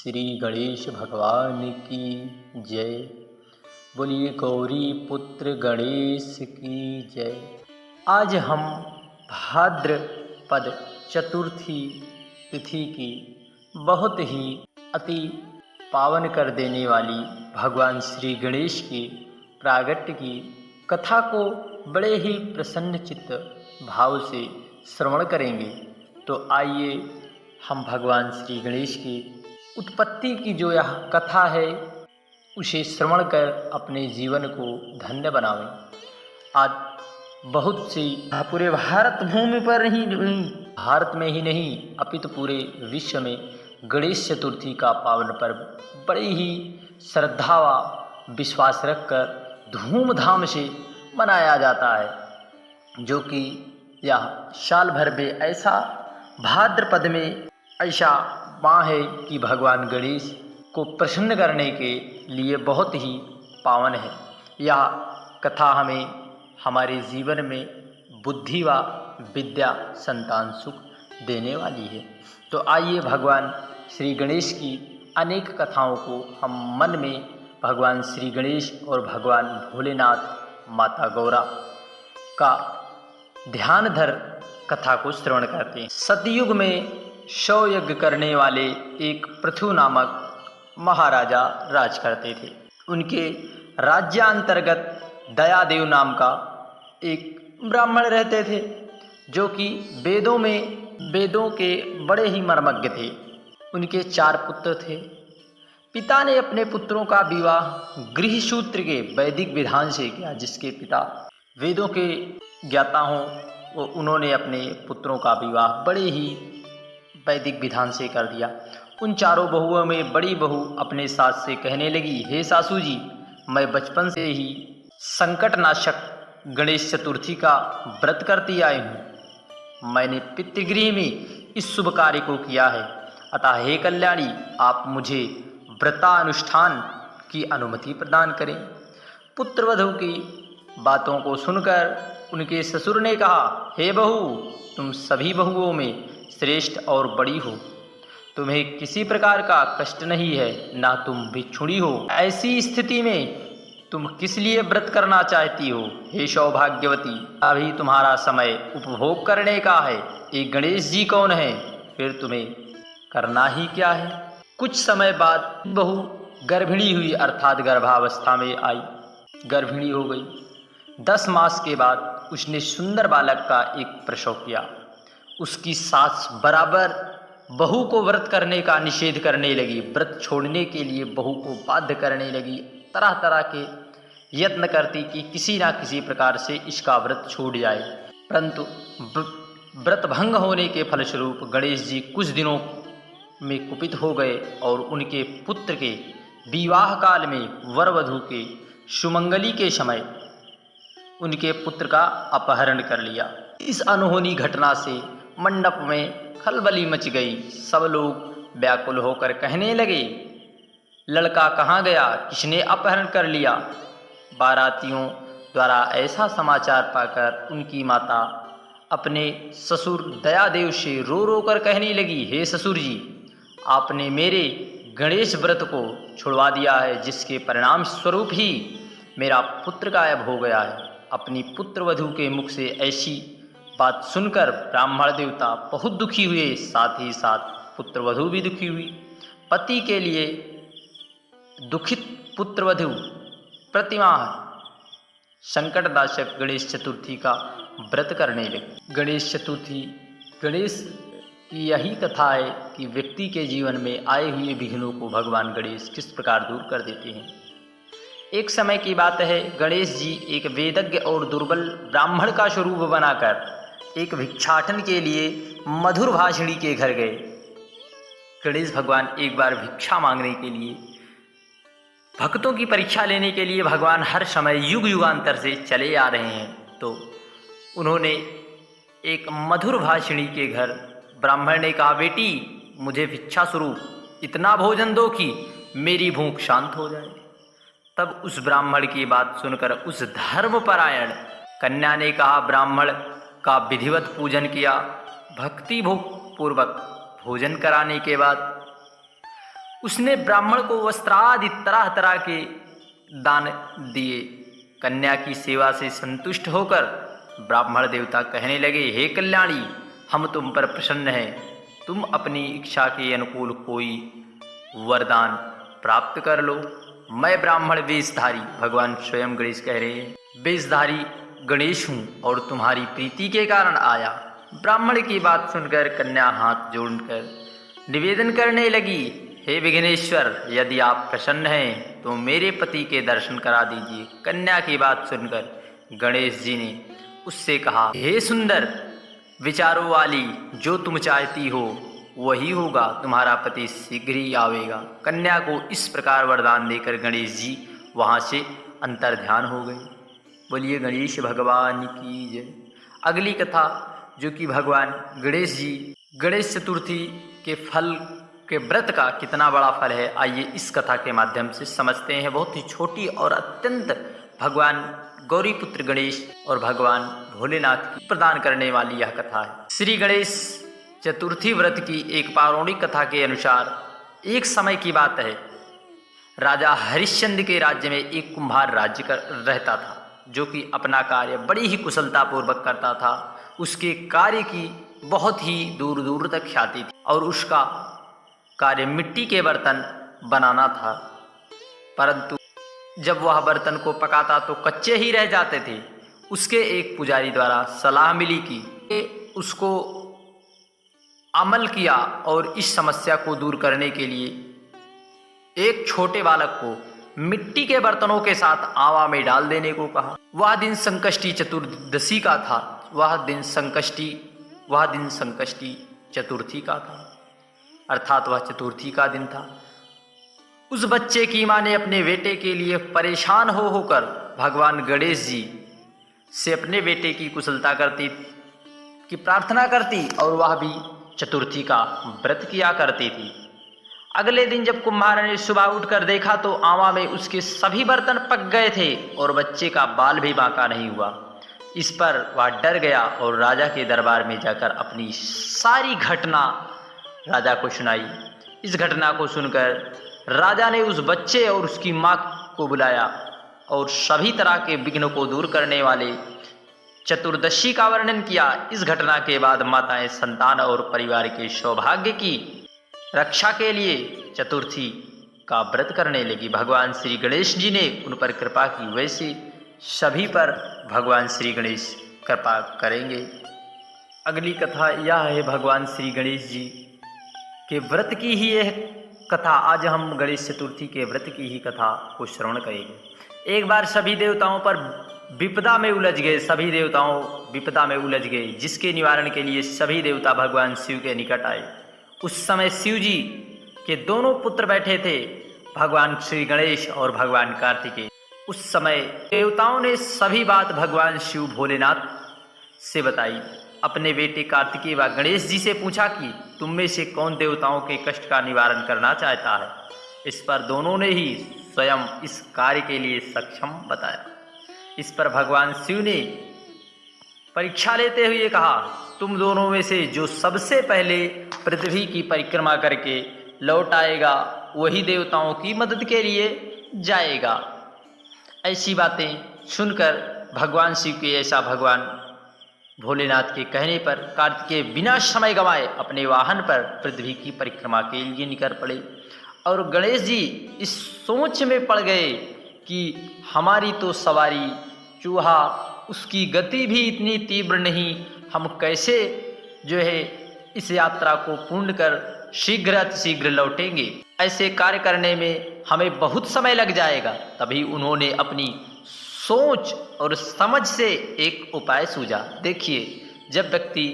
श्री गणेश भगवान की जय। बोलिए गौरी पुत्र गणेश की जय। आज हम भाद्रपद चतुर्थी तिथि की बहुत ही अति पावन कर देने वाली भगवान श्री गणेश के प्रागट्य की कथा को बड़े ही प्रसन्न चित्त भाव से श्रवण करेंगे। तो आइए हम भगवान श्री गणेश की उत्पत्ति की जो यह कथा है उसे श्रवण कर अपने जीवन को धन्य बनावें। आज बहुत सी पूरे भारत भूमि पर ही भारत में ही नहीं अपितु पूरे विश्व में गणेश चतुर्थी का पावन पर्व बड़े ही श्रद्धा व विश्वास रखकर धूमधाम से मनाया जाता है, जो कि यह साल भर में ऐसा भाद्रपद में ऐसा माह है कि भगवान गणेश को प्रसन्न करने के लिए बहुत ही पावन है। यह कथा हमें हमारे जीवन में बुद्धि व विद्या संतान सुख देने वाली है। तो आइए भगवान श्री गणेश की अनेक कथाओं को हम मन में भगवान श्री गणेश और भगवान भोलेनाथ माता गौरा का ध्यान धर कथा को श्रवण करते हैं। सतयुग में 100 यज्ञ करने वाले एक पृथु नामक महाराजा राज करते थे। उनके राज्यांतर्गत दयादेव नाम का एक ब्राह्मण रहते थे, जो कि वेदों के बड़े ही मर्मज्ञ थे। उनके 4 पुत्र थे। पिता ने अपने पुत्रों का विवाह गृहसूत्र के वैदिक विधान से किया। जिसके पिता वेदों के ज्ञाता हों उन्होंने अपने पुत्रों का विवाह बड़े ही वैदिक विधान से कर दिया। उन 4 बहुओं में बड़ी बहू अपने सास से कहने लगी, हे सासू जी, मैं बचपन से ही संकटनाशक गणेश चतुर्थी का व्रत करती आई हूँ। मैंने पितृगृह में इस शुभ कार्य को किया है, अतः हे कल्याणी, आप मुझे व्रतानुष्ठान की अनुमति प्रदान करें। पुत्रवधू की बातों को सुनकर उनके ससुर ने कहा, हे बहू, तुम सभी बहुओं में श्रेष्ठ और बड़ी हो, तुम्हें किसी प्रकार का कष्ट नहीं है, ना तुम भिक्षुणी हो। ऐसी स्थिति में तुम किस लिए व्रत करना चाहती हो? हे सौभाग्यवती, अभी तुम्हारा समय उपभोग करने का है। एक गणेश जी कौन है, फिर तुम्हें करना ही क्या है। कुछ समय बाद बहू गर्भिणी हुई, अर्थात गर्भावस्था में आई, गर्भिणी हो गई। 10 मास के बाद उसने सुंदर बालक का एक प्रसव किया। उसकी सास बराबर बहू को व्रत करने का निषेध करने लगी। व्रत छोड़ने के लिए बहू को बाध्य करने लगी। तरह तरह के यत्न करती कि किसी ना किसी प्रकार से इसका व्रत छूट जाए, परंतु व्रत भंग होने के फलस्वरूप गणेश जी कुछ दिनों में कुपित हो गए और उनके पुत्र के विवाह काल में वर वधू के सुमंगली के समय उनके पुत्र का अपहरण कर लिया। इस अनहोनी घटना से मंडप में खलबली मच गई। सब लोग व्याकुल होकर कहने लगे, लड़का कहाँ गया, किसने अपहरण कर लिया। बारातियों द्वारा ऐसा समाचार पाकर उनकी माता अपने ससुर दयादेव से रो रो कर कहने लगी, हे ससुर जी, आपने मेरे गणेश व्रत को छुड़वा दिया है, जिसके परिणाम स्वरूप ही मेरा पुत्र गायब हो गया है। अपनी पुत्रवधू के मुख से ऐसी बात सुनकर ब्राह्मण देवता बहुत दुखी हुए, साथ ही साथ पुत्रवधू भी दुखी हुई। पति के लिए दुखित पुत्रवधू प्रतिमाह संकटनाशक गणेश चतुर्थी का व्रत करने लगी। गणेश चतुर्थी, गणेश की यही कथा है कि व्यक्ति के जीवन में आए हुए विघ्नों को भगवान गणेश किस प्रकार दूर कर देते हैं। एक समय की बात है, गणेश जी एक वेदज्ञ और दुर्बल ब्राह्मण का स्वरूप बनाकर एक भिक्षाटन के लिए मधुर भाषिणी के घर गए। गणेश भगवान एक बार भिक्षा मांगने के लिए, भक्तों की परीक्षा लेने के लिए भगवान हर समय युग युगांतर से चले आ रहे हैं। तो उन्होंने एक मधुर भाषिणी के घर, ब्राह्मण ने कहा, बेटी, मुझे भिक्षा स्वरूप इतना भोजन दो कि मेरी भूख शांत हो जाए। तब उस ब्राह्मण की बात सुनकर उस धर्मपरायण कन्या ने कहा, ब्राह्मण का विधिवत पूजन किया। भक्ति पूर्वक भोजन कराने के बाद उसने ब्राह्मण को वस्त्रादि तरह तरह के दान दिए। कन्या की सेवा से संतुष्ट होकर ब्राह्मण देवता कहने लगे, हे कल्याणी, हम तुम पर प्रसन्न हैं। तुम अपनी इच्छा के अनुकूल कोई वरदान प्राप्त कर लो। मैं ब्राह्मण वेशधारी, भगवान स्वयं गणेश कह रहे हैं, वेशधारी गणेश हूँ और तुम्हारी प्रीति के कारण आया। ब्राह्मण की बात सुनकर कन्या हाथ जोड़कर निवेदन करने लगी, हे विघ्नेश्वर, यदि आप प्रसन्न हैं तो मेरे पति के दर्शन करा दीजिए। कन्या की बात सुनकर गणेश जी ने उससे कहा, हे सुंदर विचारों वाली, जो तुम चाहती हो वही होगा, तुम्हारा पति शीघ्र ही आवेगा। कन्या को इस प्रकार वरदान देकर गणेश जी वहाँ से अंतर्ध्यान हो गए। बोलिए गणेश भगवान की जय। अगली कथा जो कि भगवान गणेश जी गणेश चतुर्थी के फल के व्रत का कितना बड़ा फल है, आइए इस कथा के माध्यम से समझते हैं। बहुत ही छोटी और अत्यंत भगवान गौरीपुत्र गणेश और भगवान भोलेनाथ की प्रदान करने वाली यह कथा है। श्री गणेश चतुर्थी व्रत की एक पौराणिक कथा के अनुसार एक समय की बात है, राजा हरिश्चंद्र के राज्य में एक कुम्हार रहता था, जो कि अपना कार्य बड़ी ही कुशलतापूर्वक करता था। उसके कार्य की बहुत ही दूर दूर तक ख्याति थी और उसका कार्य मिट्टी के बर्तन बनाना था, परंतु जब वह बर्तन को पकाता तो कच्चे ही रह जाते थे। उसके एक पुजारी द्वारा सलाह मिली कि उसको अमल किया और इस समस्या को दूर करने के लिए एक छोटे बालक को मिट्टी के बर्तनों के साथ आवा में डाल देने को कहा। वह दिन संकष्टी चतुर्दशी का था, वह दिन संकष्टी चतुर्थी का था, अर्थात वह चतुर्थी का दिन था। उस बच्चे की माँ ने अपने बेटे के लिए परेशान होकर भगवान गणेश जी से अपने बेटे की कुशलता की प्रार्थना करती और वह भी चतुर्थी का व्रत किया करती थी। अगले दिन जब कुम्हार ने सुबह उठकर देखा तो आवा में उसके सभी बर्तन पक गए थे और बच्चे का बाल भी बांका नहीं हुआ। इस पर वह डर गया और राजा के दरबार में जाकर अपनी सारी घटना राजा को सुनाई। इस घटना को सुनकर राजा ने उस बच्चे और उसकी माँ को बुलाया और सभी तरह के विघ्न को दूर करने वाले चतुर्दशी का वर्णन किया। इस घटना के बाद माताएं संतान और परिवार के सौभाग्य की रक्षा के लिए चतुर्थी का व्रत करने लगी। भगवान श्री गणेश जी ने उन पर कृपा की, वैसे सभी पर भगवान श्री गणेश कृपा करेंगे। अगली कथा यह है भगवान श्री गणेश जी के व्रत की ही यह कथा। आज हम गणेश चतुर्थी के व्रत की ही कथा को श्रवण करेंगे। एक बार सभी देवताओं पर विपदा में उलझ गए, जिसके निवारण के लिए सभी देवता भगवान शिव के निकट आए। उस समय शिव जी के दोनों पुत्र बैठे थे, भगवान श्री गणेश और भगवान कार्तिकेय। उस समय देवताओं ने सभी बात भगवान शिव भोलेनाथ से बताई। अपने बेटे कार्तिकेय व गणेश जी से पूछा कि तुम में से कौन देवताओं के कष्ट का निवारण करना चाहता है। इस पर दोनों ने ही स्वयं इस कार्य के लिए सक्षम बताया। इस पर भगवान शिव ने परीक्षा लेते हुए कहा, तुम दोनों में से जो सबसे पहले पृथ्वी की परिक्रमा करके लौट आएगा वही देवताओं की मदद के लिए जाएगा। ऐसी बातें सुनकर भगवान शिव के ऐसा भगवान भोलेनाथ के कहने पर कार्तिकेय बिना समय गंवाए अपने वाहन पर पृथ्वी की परिक्रमा के लिए निकल पड़े और गणेश जी इस सोच में पड़ गए कि हमारी तो सवारी चूहा, उसकी गति भी इतनी तीव्र नहीं, हम कैसे जो है इस यात्रा को पूर्ण कर शीघ्र लौटेंगे। ऐसे कार्य करने में हमें बहुत समय लग जाएगा। तभी उन्होंने अपनी सोच और समझ से एक उपाय सूझा। देखिए, जब व्यक्ति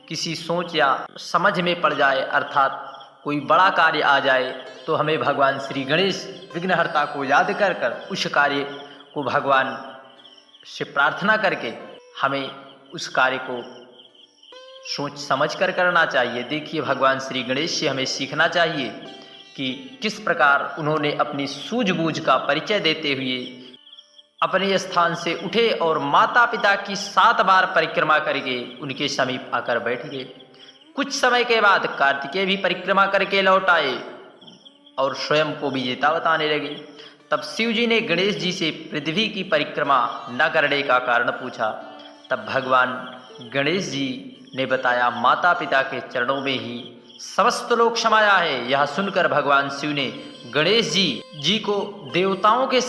किसी सोच या समझ में पड़ जाए, अर्थात कोई बड़ा कार्य आ जाए, तो हमें भगवान श्री गणेश विघ्नहर्ता को याद कर उस कार्य को भगवान से प्रार्थना करके हमें उस कार्य को सोच समझ कर करना चाहिए। देखिए, भगवान श्री गणेश से हमें सीखना चाहिए कि किस प्रकार उन्होंने अपनी सूझबूझ का परिचय देते हुए अपने स्थान से उठे और माता पिता की 7 बार परिक्रमा करके उनके समीप आकर बैठ गए। कुछ समय के बाद कार्तिकेय भी परिक्रमा करके लौट आए। और स्वयं को विजेता बताने लगे। तब शिव जी ने गणेश जी से पृथ्वी की परिक्रमा न करने का कारण पूछा। तब भगवान गणेश जी ने बताया, माता पिता के चरणों में ही समस्त लोक समाया है। यह सुनकर भगवान शिव ने गणेश जी को देवताओं के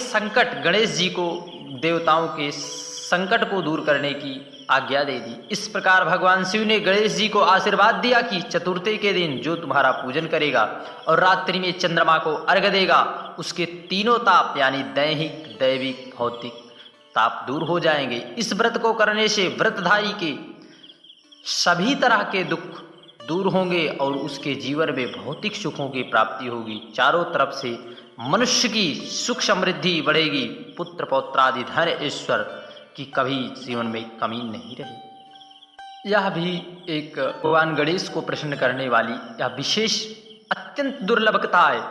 संकट को दूर करने की आज्ञा दे दी। इस प्रकार भगवान शिव ने गणेश जी को आशीर्वाद दिया कि चतुर्थी के दिन जो तुम्हारा पूजन करेगा और रात्रि में चंद्रमा को अर्घ्य देगा, उसके तीनों ताप यानी दैहिक, दैविक, भौतिक ताप दूर हो जाएंगे। इस व्रत को करने से व्रतधारी के सभी तरह के दुख दूर होंगे और उसके जीवन में भौतिक सुखों की प्राप्ति होगी। चारों तरफ से मनुष्य की सुख समृद्धि बढ़ेगी। पुत्र पौत्रादि धन ऐश्वर्य की कभी जीवन में कमी नहीं रही। यह भी एक भगवान गणेश को प्रसन्न करने वाली यह विशेष अत्यंत दुर्लभ कथा है।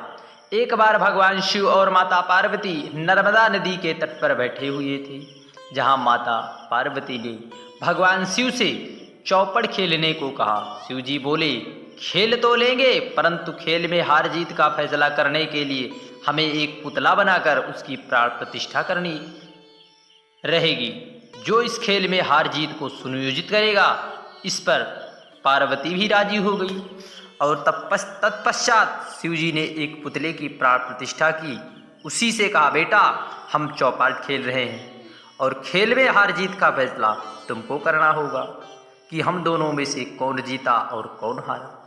एक बार भगवान शिव और माता पार्वती नर्मदा नदी के तट पर बैठे हुए थे, जहां माता पार्वती ने भगवान शिव से चौपड़ खेलने को कहा। शिव जी बोले, खेल तो लेंगे, परंतु खेल में हार जीत का फैसला करने के लिए हमें एक पुतला बनाकर उसकी प्राण प्रतिष्ठा करनी रहेगी, जो इस खेल में हार जीत को सुनियोजित करेगा। इस पर पार्वती भी राजी हो गई और तत्पश्चात शिव जी ने एक पुतले की प्राण प्रतिष्ठा की। उसी से कहा, बेटा हम चौपाट खेल रहे हैं और खेल में हार जीत का फैसला तुमको करना होगा कि हम दोनों में से कौन जीता और कौन हारा।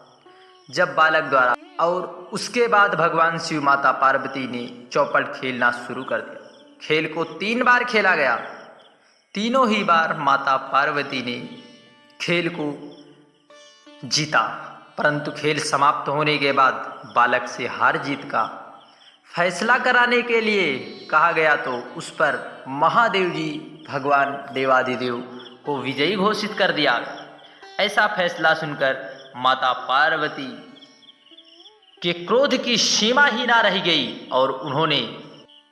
जब बालक द्वारा और उसके बाद भगवान शिव माता पार्वती ने चौपट खेलना शुरू कर दिया। खेल को 3 बार खेला गया। तीनों ही बार माता पार्वती ने खेल को जीता, परंतु खेल समाप्त होने के बाद बालक से हार जीत का फैसला कराने के लिए कहा गया, तो उस पर महादेव जी भगवान देवादिदेव को विजयी घोषित कर दिया। ऐसा फैसला सुनकर माता पार्वती के क्रोध की सीमा ही ना रह गई और उन्होंने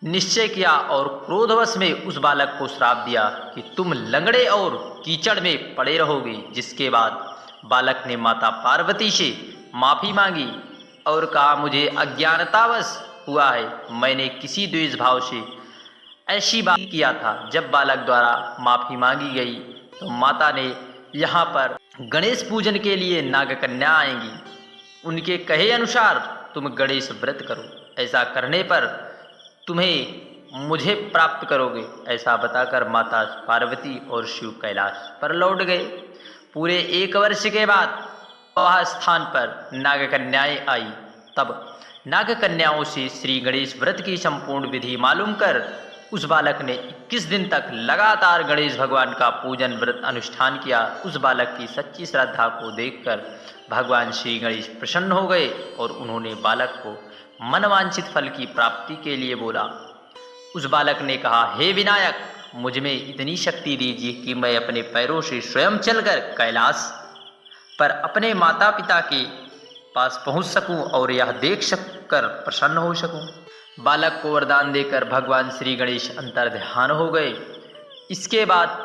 निश्चय किया और क्रोधवश में उस बालक को श्राप दिया कि तुम लंगड़े और कीचड़ में पड़े रहोगे। जिसके बाद बालक ने माता पार्वती से माफ़ी मांगी और कहा, मुझे अज्ञानतावश हुआ है, मैंने किसी द्वेष भाव से ऐसी बात किया था। जब बालक द्वारा माफ़ी मांगी गई तो माता ने यहाँ पर गणेश पूजन के लिए नागकन्या आएंगी, उनके कहे अनुसार तुम गणेश व्रत करो, ऐसा करने पर तुम्हें मुझे प्राप्त करोगे। ऐसा बताकर माता पार्वती और शिव कैलाश पर लौट गए। पूरे 1 वर्ष के बाद वह स्थान पर नागकन्याएं आई। तब नागकन्याओं से श्री गणेश व्रत की संपूर्ण विधि मालूम कर उस बालक ने 21 दिन तक लगातार गणेश भगवान का पूजन व्रत अनुष्ठान किया। उस बालक की सच्ची श्रद्धा को देखकर भगवान श्री गणेश प्रसन्न हो गए और उन्होंने बालक को मनवांछित फल की प्राप्ति के लिए बोला। उस बालक ने कहा, हे विनायक, मुझ में इतनी शक्ति दीजिए कि मैं अपने पैरों से स्वयं चलकर कैलाश पर अपने माता पिता के पास पहुंच सकूं और यह देख कर प्रसन्न हो सकूं। बालक को वरदान देकर भगवान श्री गणेश अंतर्ध्यान हो गए। इसके बाद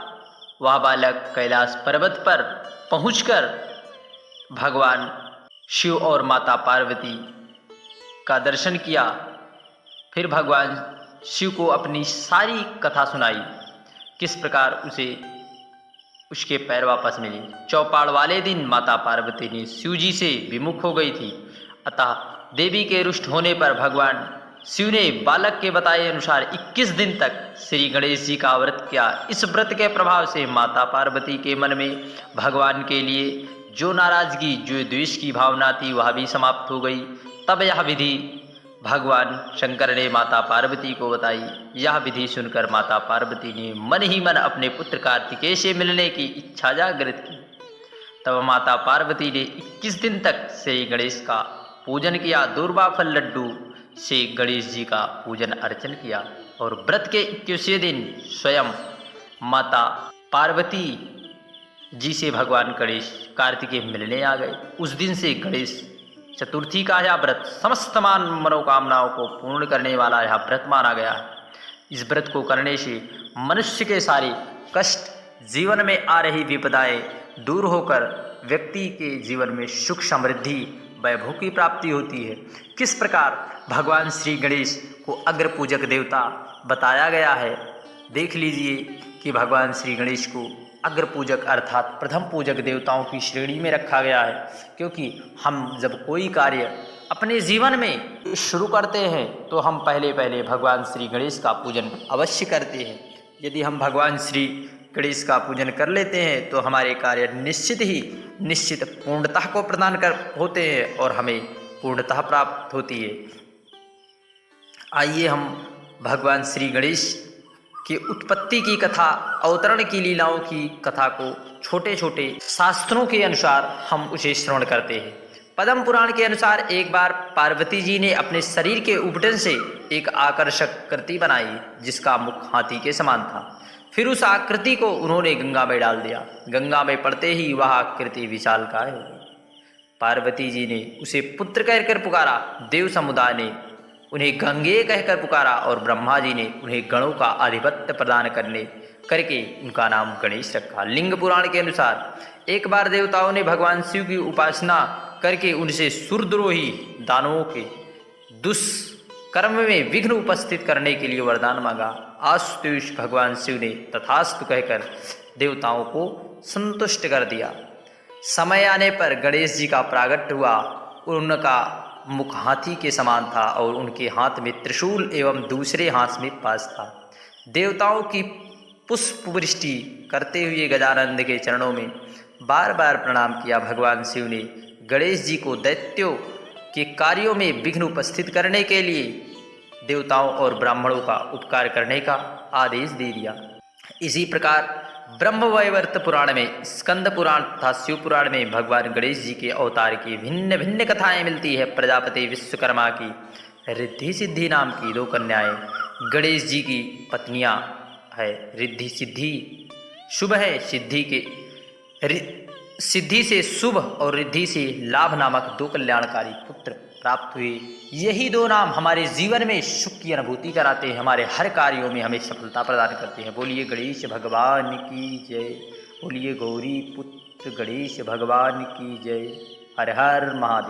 वह बालक कैलाश पर्वत पर पहुंचकर भगवान शिव और माता पार्वती का दर्शन किया। फिर भगवान शिव को अपनी सारी कथा सुनाई, किस प्रकार उसे उसके पैर वापस मिले। चौपाड़ वाले दिन माता पार्वती ने शिव जी से विमुख हो गई थी, अतः देवी के रुष्ट होने पर भगवान शिव ने बालक के बताए अनुसार 21 दिन तक श्री गणेश जी का व्रत किया। इस व्रत के प्रभाव से माता पार्वती के मन में भगवान के लिए जो नाराजगी, जो द्वेष की भावना थी, वह भी समाप्त हो गई। तब यह विधि भगवान शंकर ने माता पार्वती को बताई। यह विधि सुनकर माता पार्वती ने मन ही मन अपने पुत्र कार्तिकेय से मिलने की इच्छा जागृत की। तब माता पार्वती ने 21 दिन तक श्री गणेश का पूजन किया। दूर्वा फल लड्डू से गणेश जी का पूजन अर्चन किया और व्रत के 21वें दिन स्वयं माता पार्वती जी से भगवान गणेश कार्तिकेय मिलने आ गए। उस दिन से गणेश चतुर्थी का यह व्रत समस्त मनोकामनाओं को पूर्ण करने वाला यह व्रत माना गया है। इस व्रत को करने से मनुष्य के सारे कष्ट, जीवन में आ रही विपदाएं दूर होकर व्यक्ति के जीवन में सुख समृद्धि वैभव की प्राप्ति होती है। किस प्रकार भगवान श्री गणेश को अग्र पूजक देवता बताया गया है, देख लीजिए कि भगवान श्री गणेश को अग्र पूजक अर्थात प्रथम पूजक देवताओं की श्रेणी में रखा गया है, क्योंकि हम जब कोई कार्य अपने जीवन में शुरू करते हैं तो हम पहले पहले भगवान श्री गणेश का पूजन अवश्य करते हैं। यदि हम भगवान श्री गणेश का पूजन कर लेते हैं तो हमारे कार्य निश्चित पूर्णता को प्रदान कर होते हैं और हमें पूर्णता प्राप्त होती है। आइए हम भगवान श्री गणेश की उत्पत्ति की कथा, अवतरण की लीलाओं की कथा को छोटे छोटे शास्त्रों के अनुसार हम उसे श्रवण करते हैं। पद्म पुराण के अनुसार एक बार पार्वती जी ने अपने शरीर के उपटन से एक आकर्षक कृति बनाई जिसका मुख हाथी के समान था। फिर उस आकृति को उन्होंने गंगा में डाल दिया। गंगा में पड़ते ही वह आकृति विशालकाय हो गई। पार्वती जी ने उसे पुत्र कहकर पुकारा, देव समुदाय ने उन्हें गंगे कहकर पुकारा और ब्रह्मा जी ने उन्हें गणों का आधिपत्य प्रदान करके उनका नाम गणेश रखा। लिंग पुराण के अनुसार एक बार देवताओं ने भगवान शिव की उपासना करके उनसे सुरद्रोही दानवों के दुष्कर्म में विघ्न उपस्थित करने के लिए वरदान मांगा। आशुतोष भगवान शिव ने तथास्तु कहकर देवताओं को संतुष्ट कर दिया। समय आने पर गणेश जी का प्रागट्य हुआ। उनका मुख हाथी के समान था और उनके हाथ में त्रिशूल एवं दूसरे हाथ में पास था। देवताओं की पुष्प वृष्टि करते हुए गजानंद के चरणों में बार बार प्रणाम किया। भगवान शिव ने गणेश जी को दैत्यों के कार्यों में विघ्न उपस्थित करने के लिए देवताओं और ब्राह्मणों का उपकार करने का आदेश दे दिया। इसी प्रकार ब्रह्मवैवर्त पुराण में, स्कंद पुराण तथा शिव पुराण में भगवान गणेश जी के अवतार की भिन्न भिन्न कथाएं मिलती है। प्रजापति विश्वकर्मा की रिद्धि सिद्धि नाम की 2 कन्याएं गणेश जी की पत्नियां है। रिद्धि सिद्धि शुभ है, सिद्धि से शुभ और रिद्धि से लाभ नामक 2 कल्याणकारी पुत्र प्राप्त हुए। यही 2 नाम हमारे जीवन में सुख की अनुभूति कराते हैं, हमारे हर कार्यों में हमें सफलता प्रदान करते हैं। बोलिए गणेश भगवान की जय। बोलिए गौरी पुत्र गणेश भगवान की जय। हर हर महादेव।